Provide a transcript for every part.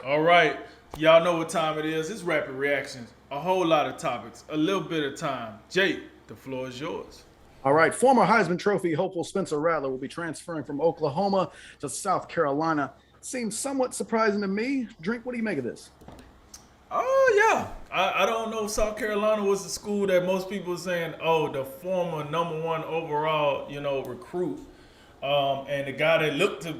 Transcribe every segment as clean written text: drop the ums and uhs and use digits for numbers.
All right. Y'all know what time it is. It's rapid reactions. A whole lot of topics. A little bit of time. Jake, the floor is yours. All right. Former Heisman Trophy hopeful Spencer Rattler will be transferring from Oklahoma to South Carolina. Seems somewhat surprising to me. Drink, what do you make of this? Oh yeah. I don't know if South Carolina was the school that most people are saying, oh, the former number one overall, recruit. And the guy that looked to,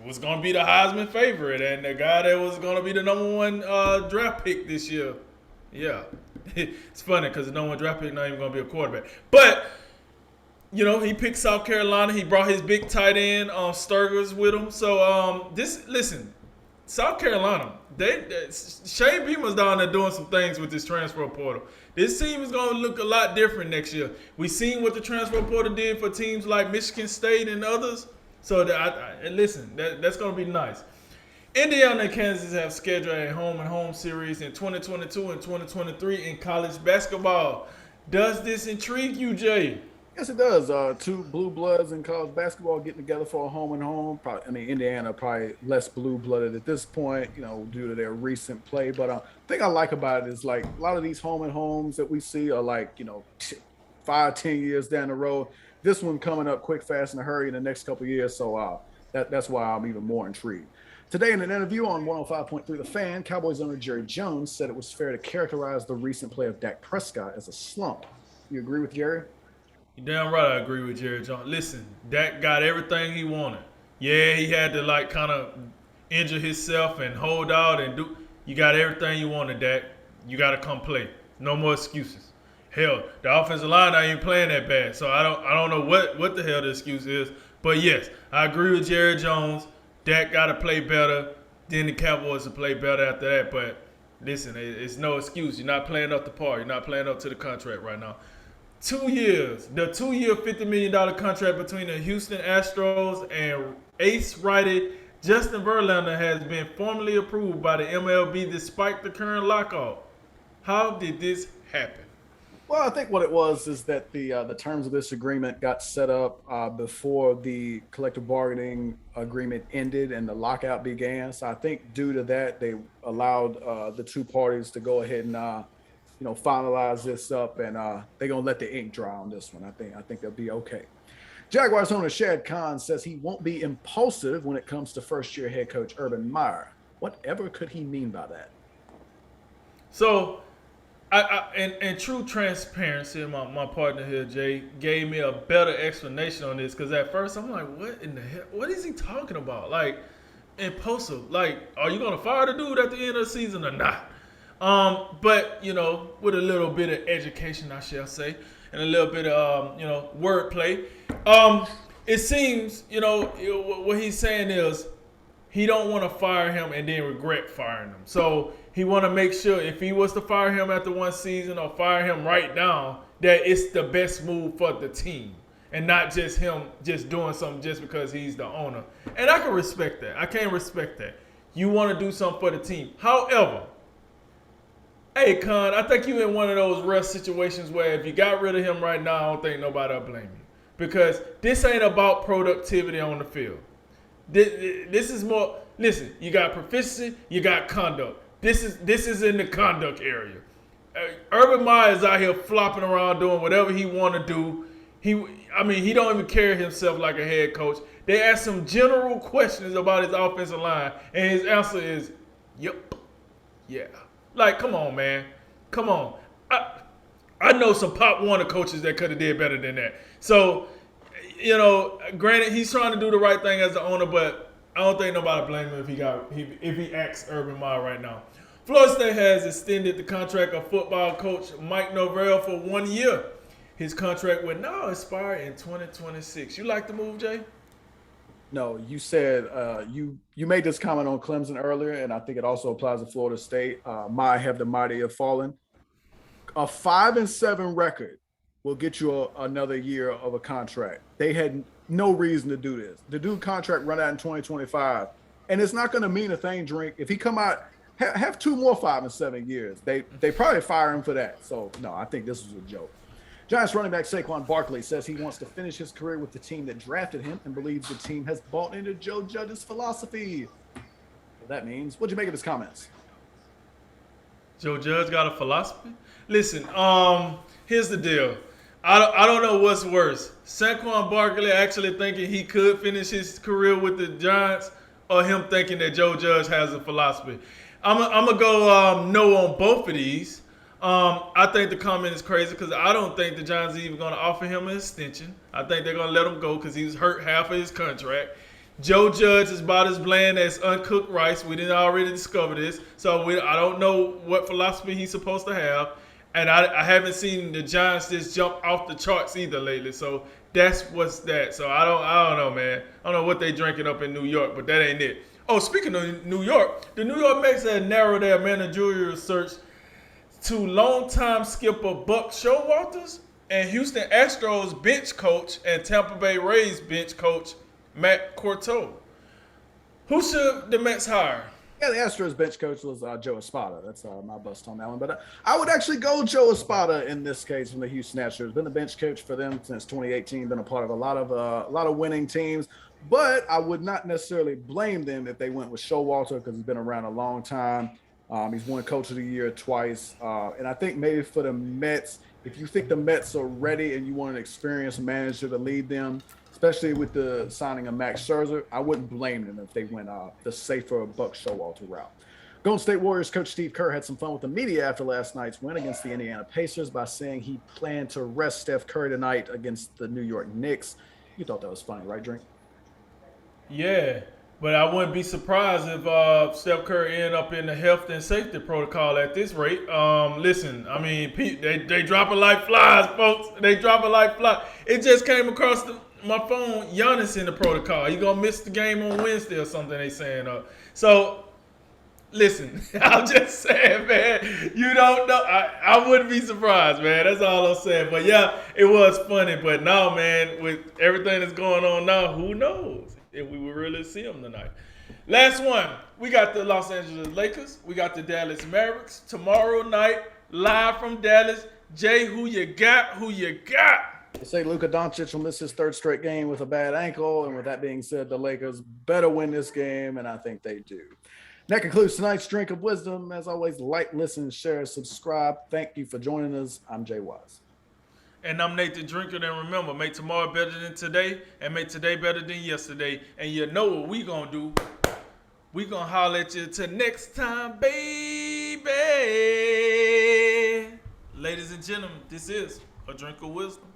was going to be the Heisman favorite, and the guy that was going to be the number one draft pick this year. Yeah, it's funny because the number one draft pick not even going to be a quarterback. But he picked South Carolina. He brought his big tight end, Sturgis, with him. So listen, South Carolina, Shane Beamer's down there doing some things with this transfer portal. This team is going to look a lot different next year. We seen what the transfer portal did for teams like Michigan State and others. So listen, that's going to be nice. Indiana and Kansas have scheduled a home and home series in 2022 and 2023 in college basketball. Does this intrigue you, Jay? Yes, it does. Two blue bloods in college basketball getting together for a home and home. Probably, I mean, Indiana probably less blue blooded at this point, due to their recent play. But the thing I like about it is like a lot of these home and homes that we see are like 5, 10 years down the road. This one coming up quick, fast, in a hurry in the next couple of years. So that's why I'm even more intrigued. Today, in an interview on 105.3 The Fan, Cowboys owner Jerry Jones said it was fair to characterize the recent play of Dak Prescott as a slump. You agree with Jerry? You damn right I agree with Jerry Jones. Listen, Dak got everything he wanted. Yeah, he had to like kind of injure himself and hold out and do. You got everything you wanted, Dak. You got to come play. No more excuses. Hell, the offensive line not even playing that bad. So I don't know what the hell the excuse is. But yes, I agree with Jerry Jones. Dak got to play better. Then the Cowboys will play better after that. But listen, it's no excuse. You're not playing up the par. You're not playing up to the contract right now. 2 years. The 2 year, $50 million contract between the Houston Astros and ace righted Justin Verlander has been formally approved by the MLB despite the current lockout. How did this happen? Well, I think what it was is that the terms of this agreement got set up before the collective bargaining agreement ended and the lockout began. So I think due to that, they allowed the two parties to go ahead and finalize this up, and they're gonna let the ink dry on this one. I think they'll be okay. Jaguars owner Shad Khan says he won't be impulsive when it comes to first-year head coach Urban Meyer. Whatever could he mean by that? So, in true transparency, my partner here, Jay, gave me a better explanation on this because at first I'm like, what in the hell? What is he talking about? Like, impulsive. Like, are you going to fire the dude at the end of the season or not? But, with a little bit of education, I shall say, and a little bit of, wordplay, it seems, what he's saying is he don't want to fire him and then regret firing him. So he want to make sure if he was to fire him after one season or fire him right now, that it's the best move for the team and not just him just doing something just because he's the owner. And I can respect that. I can respect that. You want to do something for the team. However, hey, Con, I think you in one of those rough situations where if you got rid of him right now, I don't think nobody will blame you. Because this ain't about productivity on the field. This is more, listen, you got proficiency, you got conduct. This is in the conduct area. Urban Meyer is out here flopping around doing whatever he want to do. He don't even carry himself like a head coach. They ask him general questions about his offensive line, and his answer is, yep, yeah. Like, come on, man. Come on. I know some Pop Warner coaches that could have did better than that. So, granted, he's trying to do the right thing as the owner, but I don't think nobody blame him if he acts Urban Meyer right now. Florida State has extended the contract of football coach Mike Norvell for 1 year. His contract will now expire in 2026. You like the move, Jay? No, you said you made this comment on Clemson earlier, and I think it also applies to Florida State. My have the mighty have fallen. A 5-7 record will get you another year of a contract. They had no reason to do this. The dude contract run out in 2025, and it's not going to mean a thing. Drink if he come out have two more 5-7 years. They probably fire him for that. So no, I think this was a joke. Giants running back Saquon Barkley says he wants to finish his career with the team that drafted him and believes the team has bought into Joe Judge's philosophy. that means. What'd you make of his comments? Joe Judge got a philosophy. Listen, here's the deal. I don't know what's worse. Saquon Barkley actually thinking he could finish his career with the Giants, or him thinking that Joe Judge has a philosophy. I'm gonna go no on both of these. I think the comment is crazy because I don't think the Giants are even going to offer him an extension. I think they're going to let him go because he was hurt half of his contract. Joe Judge is about as bland as uncooked rice. We didn't already discover this. So I don't know what philosophy he's supposed to have. And I haven't seen the Giants just jump off the charts either lately. So that's what's that. So I don't know, man. I don't know what they drinking up in New York, but that ain't it. Oh, speaking of New York, the New York Mets have narrowed their managerial search to longtime skipper Buck Showalter and Houston Astros bench coach and Tampa Bay Rays bench coach Matt Corto. Who should the Mets hire? Yeah, the Astros bench coach was Joe Espada. That's my bust on that one. But I would actually go Joe Espada in this case from the Houston Astros. Been the bench coach for them since 2018. Been a part of a lot of winning teams. But I would not necessarily blame them if they went with Showalter because he's been around a long time. He's won Coach of the Year twice. And I think maybe for the Mets, if you think the Mets are ready and you want an experienced manager to lead them, especially with the signing of Max Scherzer, I wouldn't blame them if they went the safer Buck Showalter route. Golden State Warriors coach Steve Kerr had some fun with the media after last night's win against the Indiana Pacers by saying he planned to rest Steph Curry tonight against the New York Knicks. You thought that was funny, right, Drink? Yeah, but I wouldn't be surprised if Steph Curry ended up in the health and safety protocol at this rate. Listen, I mean, they dropping like flies, folks. They dropping like flies. It just came across my phone. Giannis in the protocol. He gonna miss the game on Wednesday or something. They saying. So listen, I'm just saying, man. You don't know. I wouldn't be surprised, man. That's all I'm saying. But yeah, it was funny. But no, man. With everything that's going on now, who knows if we will really see them tonight. Last one. We got the Los Angeles Lakers. We got the Dallas Mavericks tomorrow night, live from Dallas. Jay, who you got? Who you got? They say Luka Doncic will miss his third straight game with a bad ankle. And with that being said, the Lakers better win this game, and I think they do. That concludes tonight's Drink of Wisdom. As always, like, listen, share, subscribe. Thank you for joining us. I'm Jay Wise. And I'm Nate the Drinker. And remember, make tomorrow better than today and make today better than yesterday. And you know what we gonna do. We gonna holler at you till next time, baby. Ladies and gentlemen, this is A Drink of Wisdom.